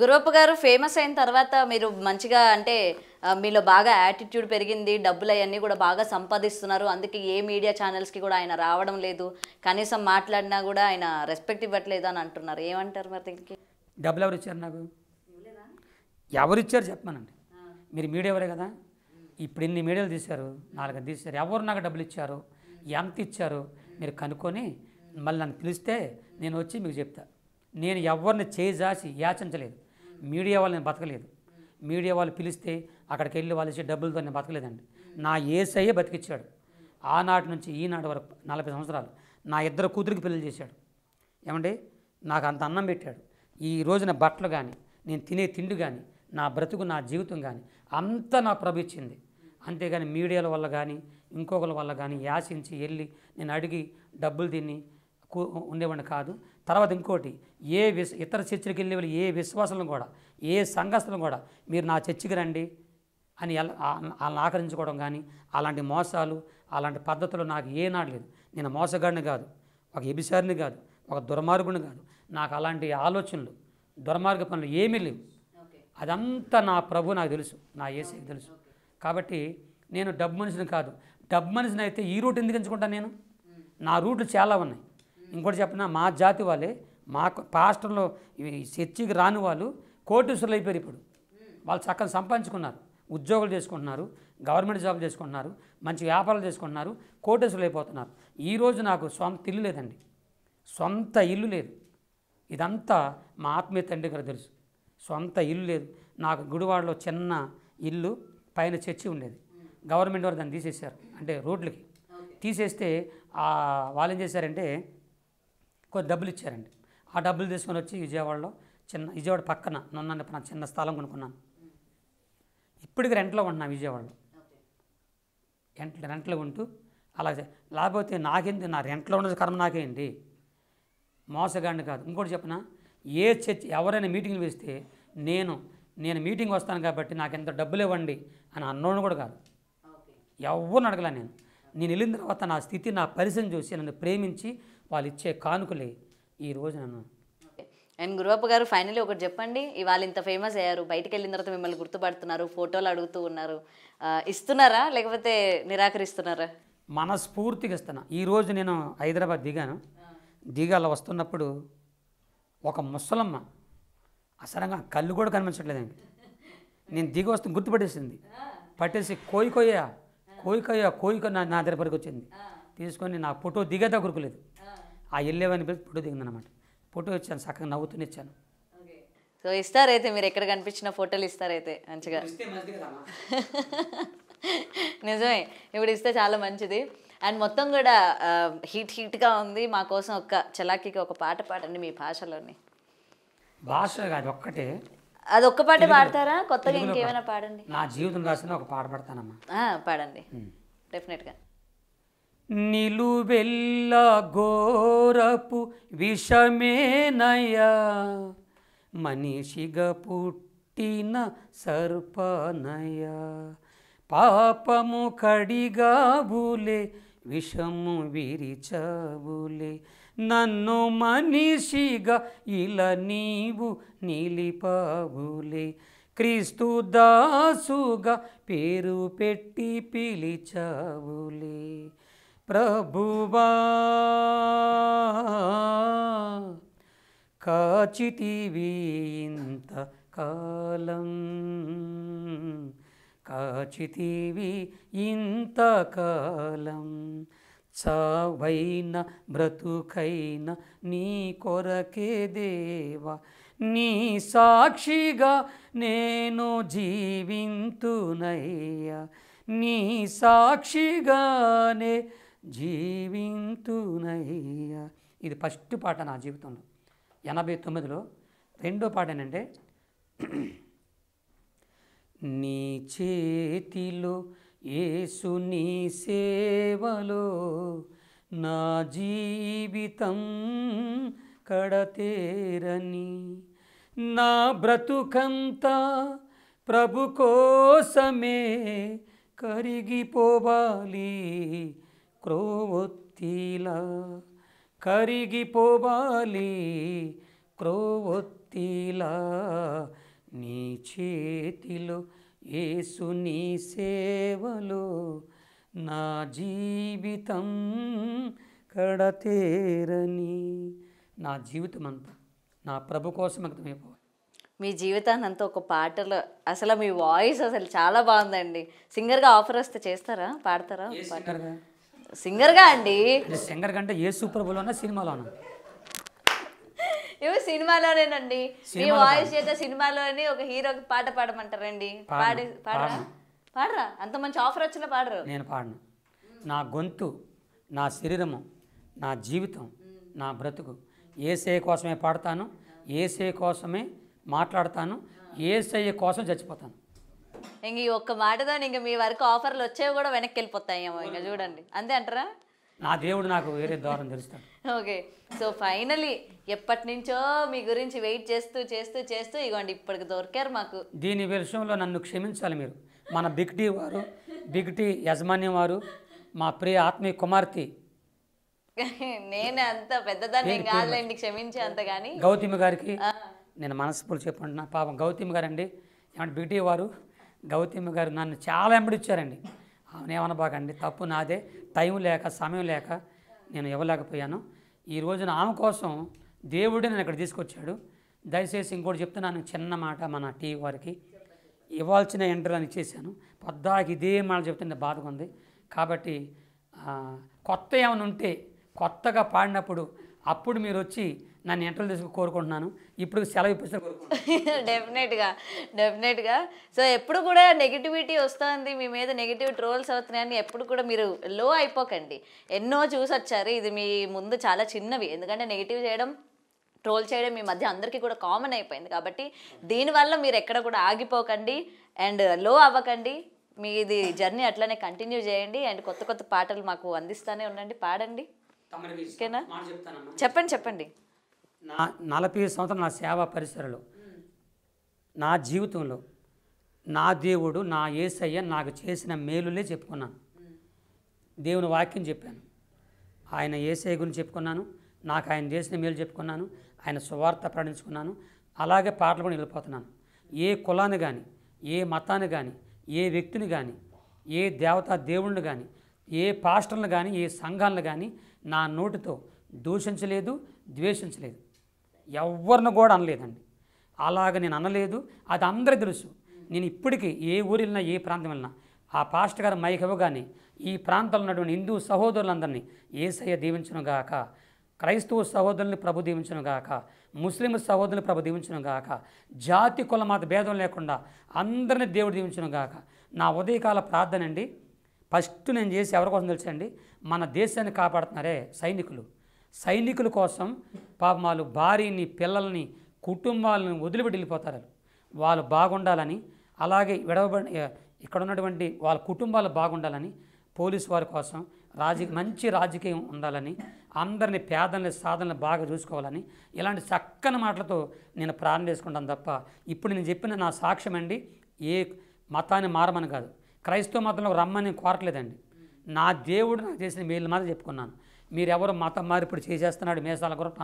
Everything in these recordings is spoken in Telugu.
గురవప్ప గారు ఫేమస్ అయిన తర్వాత మీరు మంచిగా అంటే మీలో బాగా యాటిట్యూడ్ పెరిగింది, డబ్బులు అవన్నీ కూడా బాగా సంపాదిస్తున్నారు. అందుకే ఏ మీడియా ఛానల్స్కి కూడా ఆయన రావడం లేదు, కనీసం మాట్లాడినా కూడా ఆయన రెస్పెక్ట్ ఇవ్వట్లేదు అని అంటున్నారు. ఏమంటారు మరి దీనికి? డబ్బులు ఎవరు ఇచ్చారు నాకు? ఎవరిచ్చారు చెప్పమనండి. మీరు మీడియా ఎవరే కదా. ఇప్పుడు ఇన్ని మీడియాలు తీశారు, 4 తీశారు. ఎవరు నాకు డబ్బులు ఇచ్చారు, ఎంత ఇచ్చారు మీరు కనుక్కొని మళ్ళీ నన్ను పిలిస్తే నేను వచ్చి మీకు చెప్తా. నేను ఎవరిని చేజాసి యాచించలేదు. మీడియా వాళ్ళు నేను బతకలేదు. మీడియా వాళ్ళు పిలిస్తే అక్కడికి వెళ్ళి వాళ్ళు ఇచ్చే డబ్బులతో నేను బతకలేదండి. నా యేసయ్యే బతికిచ్చాడు. ఆనాటి నుంచి ఈనాటి వరకు 40 సంవత్సరాలు నా 2 కూతురికి పెళ్లి చేశాడు. ఏమండి, నాకు అంత అన్నం పెట్టాడు. ఈ రోజున బట్టలు కానీ, నేను తినే తిండి కానీ, నా బ్రతుకు నా జీవితం కానీ అంతా నా ప్రభు ఇచ్చింది. అంతేగాని మీడియాల వల్ల కానీ ఇంకొకరి వల్ల కానీ యాచించి వెళ్ళి నేను అడిగి డబ్బులు తిని ఉండేవాడిని కాదు. తర్వాత ఇంకోటి, ఇతర చర్చికి వెళ్ళే వాళ్ళు ఏ విశ్వాసాలను కూడా, ఏ సంఘస్థలను కూడా మీరు నా చర్చికి రండి అని వాళ్ళని ఆకరించుకోవడం కానీ, అలాంటి మోసాలు అలాంటి పద్ధతులు నాకు ఏనాడు లేదు. నేను మోసగాడిని కాదు, ఒక ఎబిసారిని కాదు, ఒక దుర్మార్గుని కాదు. నాకు అలాంటి ఆలోచనలు దుర్మార్గ పనులు ఏమీ లేవు. అదంతా నా ప్రభు నాకు తెలుసు, నా యేసయ్యకి తెలుసు. కాబట్టి నేను డబ్బు మనిషిని కాదు. డబ్బు మనిషిని అయితే ఈ రూట్ ఎందుకు ఎంచుకుంటాను నేను? నా రూట్లు చాలా ఉన్నాయి. ఇంకోటి చెప్పిన మా జాతి వాళ్ళే, మా పాస్టర్లో చర్చికి రాని వాళ్ళు కోటీశ్వరులు అయిపోయారు. ఇప్పుడు వాళ్ళు చక్కగా సంపాదించుకున్నారు, ఉద్యోగాలు చేసుకుంటున్నారు, గవర్నమెంట్ జాబ్ చేసుకుంటున్నారు, మంచి వ్యాపారాలు చేసుకుంటున్నారు, కోటీశ్వరులు అయిపోతున్నారు. ఈరోజు నాకు సొంత ఇల్లు లేదండి, సొంత ఇల్లు లేదు. ఇదంతా మా ఆత్మీయ తండ్రి గారు తెలుసు. సొంత ఇల్లు లేదు నాకు. గుడివాడలో చిన్న ఇల్లు, పైన చర్చి ఉండేది. గవర్నమెంట్ వారు దాన్ని తీసేశారు, అంటే రోడ్లకి తీసేస్తే వాళ్ళు ఏం చేశారంటే కొద్ది డబ్బులు ఇచ్చారండి. ఆ డబ్బులు తీసుకొని వచ్చి విజయవాడ పక్కన నన్ను చిన్న స్థలం కొనుక్కున్నాను. ఇప్పటికి రెంట్లో ఉంటున్నా విజయవాడలో. రెంట్లో ఉంటూ అలాగే. లేకపోతే నాకేంటి, నా రెంట్లో ఉన్న కర్మ నాకేంటి, మోసగాడిని కాదు. ఇంకోటి చెప్పిన, ఏ చర్చ్ ఎవరైనా మీటింగ్లు వేస్తే నేను మీటింగ్ వస్తాను కాబట్టి నాకు ఎంత డబ్బులు ఇవ్వండి అని అన్నోడు కూడా కాదు. ఎవరిని అడగలా. నేను వెళ్ళిన తర్వాత నా స్థితి, నా పరిస్థితిని చూసి నన్ను ప్రేమించి వాళ్ళు ఇచ్చే కానుకలే ఈరోజు నన్ను. అండ్ గురవప్ప గారు, ఫైనల్లీ ఒకటి చెప్పండి. ఇవాళ ఇంత ఫేమస్ అయ్యారు, బయటికి వెళ్ళిన తర్వాత మిమ్మల్ని గుర్తుపడుతున్నారు, ఫోటోలు అడుగుతూ ఉన్నారు, ఇస్తున్నారా లేకపోతే నిరాకరిస్తున్నారా? మనస్ఫూర్తిగా ఇస్తున్నా. ఈరోజు నేను హైదరాబాద్ దిగాల వస్తున్నప్పుడు ఒక ముసలమ్మ అసలంగా కళ్ళు కూడా కనిపించట్లేదండి. నేను దిగి వస్తూ గుర్తుపట్టేసింది, పట్టేసి కోయిక నా దగ్గరికి వచ్చింది. తీసుకొని నా ఫోటో దిగేదా గురుకులేదు. ఆ వెళ్ళేవని ఫోటో దిగిందనమాట. ఫోటో ఇచ్చాను, చక్కగా నవ్వుతూనే ఇచ్చాను. సో ఇస్తారైతే మీరు ఎక్కడ కనిపించిన ఫోటోలు ఇస్తారైతే మంచిగా. నిజమే, ఇప్పుడు ఇస్తే చాలా మంచిది. అండ్ మొత్తం కూడా హీట్గా ఉంది. మా కోసం చలాకీకి ఒక పాట పాడండి మీ భాషలోని. భాష కాదు, ఒక్కటే. అది ఒక్క పాటే పాడతారా? కొత్తగా ఇంకేమైనా పాడండి. నా జీవితం రాసిన ఒక పాట పాడతానమ్మా. పాడండి, డెఫినెట్గా. నిలువెల్ల ఘోరపు విషమేనయ్యా, మనిషిగా పుట్టిన సర్పనయ్యా, పాపము కడిగావులే, విషము విరిచావులే, నన్ను మనిషిగా ఇలా నీవు నిలిపావులే, క్రీస్తు దాసుగా పేరు పెట్టి పిలిచావులే, ప్రభువా కాచితివి ఇంత కాలం, కాచితివి ఇంతకాలం, చావైన బ్రతుకైన నీ కొరకే దేవా, నీ సాక్షిగా నేను జీవింతునయ్యా, నీ సాక్షిగానే జీవింతునయ్యా. ఇది ఫస్ట్ పాట నా జీవితంలో. 89లో. రెండో పాట ఏంటంటే, నీ చేతిలో యేసు నీ సేవలో నా జీవితం కడతేరని, నా బ్రతుకంతా ప్రభు కోసమే కరిగిపోవాలి, క్రోవొత్తిలా కరిగిపోవాలి, క్రోవొత్తిలా నీ చేతిలో యేసు నీ సేవలో నా జీవితం కడతేరని. నా జీవితం అంతా నా ప్రభు కోసం అంకితమైపోవాలి. మీ జీవితాన్ని అంతా ఒక పాటలో, అసలు మీ వాయిస్ అసలు చాలా బాగుందండి. సింగర్గా ఆఫర్ వస్తే చేస్తారా, పాడతారా? సింగర్గా అండి. సింగర్ కంటే యేసు ప్రభులోనా సినిమాలోనా? ఇవి సినిమాలోనేనండి. మీ వాయిస్ చేత సినిమాలోని ఒక హీరోకి పాట పాడమంటారండి. పాడరా? అంత మంచి ఆఫర్ వచ్చినా పాడరు. నేను పాడను. నా గొంతు, నా శరీరము, నా జీవితం, నా బ్రతుకు యేసయ్య కోసమే పాడతాను, యేసయ్య కోసమే మాట్లాడతాను, యేసయ్య కోసం చచ్చిపోతాను. ఇంక ఈ ఒక్క మాటతో ఇంక మీ వరకు ఆఫర్లు వచ్చేవి కూడా వెనక్కి వెళ్ళిపోతాయేమో. ఇంకా చూడండి, అంతే అంటారా? నా దేవుడు నాకు వేరే ద్వారం తెలుస్తాడు. ఓకే, సో ఫైనలీ ఎప్పటి నుంచో మీ గురించి వెయిట్ చేస్తూ చేస్తూ చేస్తూ ఇగోండి ఇప్పటికి దొరికారు మాకు. దీని విషయంలో నన్ను క్షమించాలి మీరు. మన బిగ్ టీ వారు, బిగ్ టీ యాజమాన్యం వారు, మా ప్రియ ఆత్మీయ కుమార్తె, నేను అంత పెద్దదాన్ని కాదులేండి, క్షమించే అంత. కానీ గౌతమి గారికి నేను మనస్ఫూర్తి చెప్పుకుంటున్నా. పాపం గౌతమి గారు అండి, ఏమంటే బిగ్ టీ వారు గౌతమి గారు నన్ను చాలా వెంబడిచ్చారండి. ఏమనబాకండి, తప్పు నాదే. టైం లేక సమయం లేక నేను ఇవ్వలేకపోయాను. ఈ రోజున ఆమె కోసం దేవుడే నేను ఇక్కడ తీసుకొచ్చాడు. దయచేసి ఇంకోటి చెప్తున్నాను, చిన్న మాట మన టీవీ వారికి. ఇవ్వాల్సిన ఇంటర్వ్యూని ఇచ్చేసాను. పొద్దాకి ఇదే మాట చెప్తుంటే బాధగా ఉంది. కాబట్టి కొత్త ఏమైనా ఉంటే కొత్తగా పాడినప్పుడు అప్పుడు మీరు వచ్చి నన్ను ఇంటర్వ్యూ తీసుకు కోరుకుంటున్నాను. ఇప్పుడు సెలవు ఇప్పిస్తే కోరుకుంటున్నాను. డెఫినెట్గా. సో ఎప్పుడు కూడా నెగిటివిటీ వస్తుంది మీ మీద, నెగిటివ్ ట్రోల్స్ అవుతున్నాయని ఎప్పుడు కూడా మీరు లో అయిపోకండి. ఎన్నో చూసి వచ్చారు. ఇది మీ ముందు చాలా చిన్నవి, ఎందుకంటే నెగిటివ్ చేయడం, ట్రోల్ చేయడం మీ మధ్య అందరికీ కూడా కామన్ అయిపోయింది. కాబట్టి దీనివల్ల మీరు ఎక్కడ కూడా ఆగిపోకండి అండ్ లో అవ్వకండి. మీది జర్నీ అట్లనే కంటిన్యూ చేయండి అండ్ కొత్త కొత్త పాటలు మాకు అందిస్తూనే ఉండండి, పాడండి. ఓకేనా? చెప్పండి. నా 40 సంవత్సరాలు నా సేవా పరిసరలో, నా జీవితంలో నా దేవుడు, నా యేసయ్య నాకు చేసిన మేలులే చెప్పుకున్నాను. దేవుని వాక్యం చెప్పాను, ఆయన యేసయ్య గురించి చెప్పుకున్నాను, నాకు ఆయన చేసిన మేలు చెప్పుకున్నాను, ఆయన సువార్త ప్రకటించుకున్నాను. అలాగే పాటలు కూడా వెళ్ళిపోతున్నాను. ఏ కులాన్ని కానీ, ఏ మతాన్ని కానీ, ఏ వ్యక్తిని కానీ, ఏ దేవతా దేవుణ్ణి కానీ, ఏ పాస్టర్లను కానీ, ఏ సంఘాలను కానీ నా నోటితో దూషించలేదు, ద్వేషించలేదు. ఎవరిని కూడా అనలేదండి. అలాగ నేను అనలేదు. అది అందరూ తెలుసు. నేను ఇప్పటికీ ఏ ఊరు వెళ్ళినా, ఏ ప్రాంతం వెళ్ళినా ఆ పాస్టర్ గారు మైక్ ఇవ్వగానే ఈ ప్రాంతంలో ఉన్నటువంటి హిందూ సహోదరులందరినీ యేసయ్య దీవించును గాక, క్రైస్తవ సహోదరుల్ని ప్రభు దీవించును గాక, ముస్లిం సహోదరుని ప్రభు దీవించును గాక, జాతి కుల మత భేదం లేకుండా అందరినీ దేవుడు దీవించును గాక. నా ఉదయకాల ప్రార్థన అండి. ఫస్ట్ నేను చేసి ఎవరి కోసం తెలుసండి, మన దేశాన్ని కాపాడుతున్నారే సైనికుల కోసం. పాపం వాళ్ళు భార్యని, పిల్లల్ని, కుటుంబాలను వదిలిపెట్టి వెళ్ళిపోతారు. వాళ్ళు బాగుండాలని, అలాగే ఇక్కడ ఉన్నటువంటి వాళ్ళ కుటుంబాలు బాగుండాలని, పోలీసు వారి కోసం మంచి రాజకీయం ఉండాలని, అందరినీ పేదల్ని సాధనలు బాగా చూసుకోవాలని, ఇలాంటి చక్కని మాటలతో నేను ప్రార్థన చేసుకుంటాను తప్ప ఇప్పుడు నేను చెప్పిన నా సాక్ష్యం అండి. ఏ మతాన్ని మారమని కాదు, క్రైస్తవ మతంలో రమ్మని కోరట్లేదండి. నా దేవుడు నాకు చేసిన మేలు మాత్రం చెప్పుకున్నాను. మీరెవరు మతం మార్పిడి చేసేస్తున్నాడు మేసాల గురించి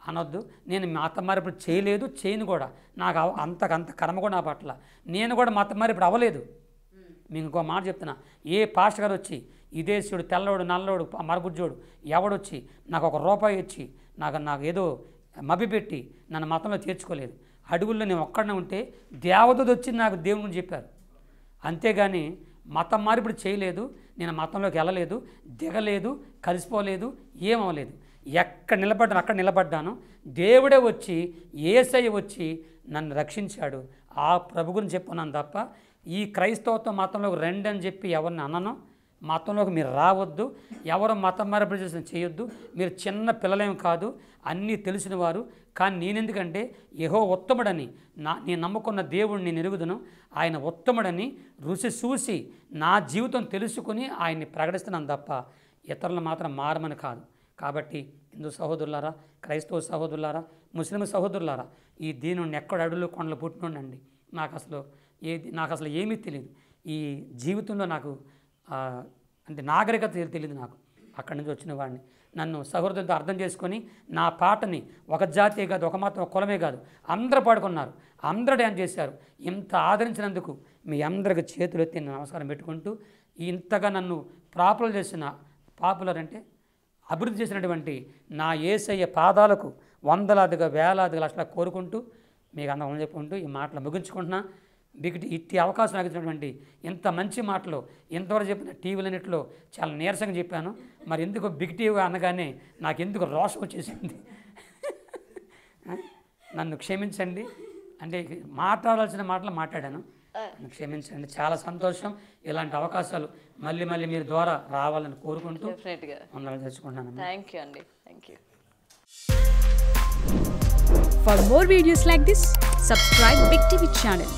అనొద్దు. నేను మతం మార్పిడి చేయలేదు, చేయను కూడా. నాకు అంత కర్మ కూడా నా పట్ల. నేను కూడా మతం మార్పిడి అవ్వలేదు. మీకు ఇంకో మాట చెప్తున్నా, ఏ పాస్టర్ గారు వచ్చి ఇదేశుడు, తెల్లవాడు, నల్లవాడు, మరగుజ్జోడు ఎవడొచ్చి నాకు ₹1 ఇచ్చి నాకు ఏదో మభ్యపెట్టి నన్ను మతంలో చేర్చుకోలేదు. అడుగుల్లో నేను ఒక్కడనే ఉంటే దేవదూత వచ్చి నాకు దేవుని చెప్పారు. అంతేగాని మతం మార్పిడి చేయలేదు, నేను మతంలోకి వెళ్ళలేదు, దిగలేదు, కలిసిపోలేదు, ఏమవలేదు. ఎక్కడ నిలబడ్డాను అక్కడ నిలబడ్డాను. దేవుడే వచ్చి, యేసయ్య వచ్చి నన్ను రక్షించాడు. ఆ ప్రభు గురించి చెప్పుకున్నాను తప్ప ఈ క్రైస్తవత్వ మతంలోకి రండి అని చెప్పి ఎవరిని అనను. మతంలోకి మీరు రావద్దు, ఎవరు మతం మార్పిడి చేసిన చేయొద్దు. మీరు చిన్న పిల్లలేం కాదు, అన్నీ తెలిసిన వారు. కానీ నేనెందుకంటే యెహోవా ఉత్తముడని, నేను నమ్ముకున్న దేవుడిని నేను ఎరుగుదును. ఆయన ఉత్తముడని రుచి చూసి నా జీవితం తెలుసుకుని ఆయన్ని ప్రకటిస్తున్నాను తప్ప ఇతరులను మాత్రం మారమని కాదు. కాబట్టి హిందూ సహోదరులారా, క్రైస్తవ సహోదరులారా, ముస్లిం సహోదరులారా, ఈ దీనుడిని ఎక్కడ అడుగులు కొండలు పుట్టినండి. నాకు అసలు ఏమీ తెలియదు. ఈ జీవితంలో నాకు అంటే నాగరికత తెలియదు. నాకు అక్కడి నుంచి వచ్చిన వాడిని. నన్ను సహృదయంతో అర్థం చేసుకొని నా పాటని ఒక జాతి కాదు, ఒక మతం, ఒక కులమే కాదు, అందరూ పాడుకున్నారు, అందరూ డ్యాన్స్ చేశారు. ఇంత ఆదరించినందుకు మీ అందరికి చేతులు ఎత్తి నమస్కారం పెట్టుకుంటూ, ఇంతగా నన్ను పాపులర్ అంటే అభివృద్ధి చేసినటువంటి నా యేసయ్య పాదాలకు వందలాదిగా వేలాదిగా లక్షలా కోరుకుంటూ మీకు అందరం చెప్పుకుంటూ ఈ మాటలు ముగించుకుంటున్నా. ఇట్టి అవకాశం నాకు ఇచ్చినటువంటి ఇంత మంచి మాటలు ఇంతవరకు చెప్పిన టీవీలన్నింటిలో చాలా నీరసంగా చెప్పాను. మరి ఎందుకు బిగ్ టీవీ అనగానే నాకు ఎందుకు రోషం వచ్చేసింది. నన్ను క్షమించండి, అంటే మాట్లాడాల్సిన మాటలు మాట్లాడాను, క్షమించండి. చాలా సంతోషం. ఇలాంటి అవకాశాలు మళ్ళీ మళ్ళీ మీరు ద్వారా రావాలని కోరుకుంటూ ఉండాలని తెచ్చుకుంటున్నాను. థ్యాంక్ యూ అండి. Thank you. For more videos like this, subscribe Big TV channel.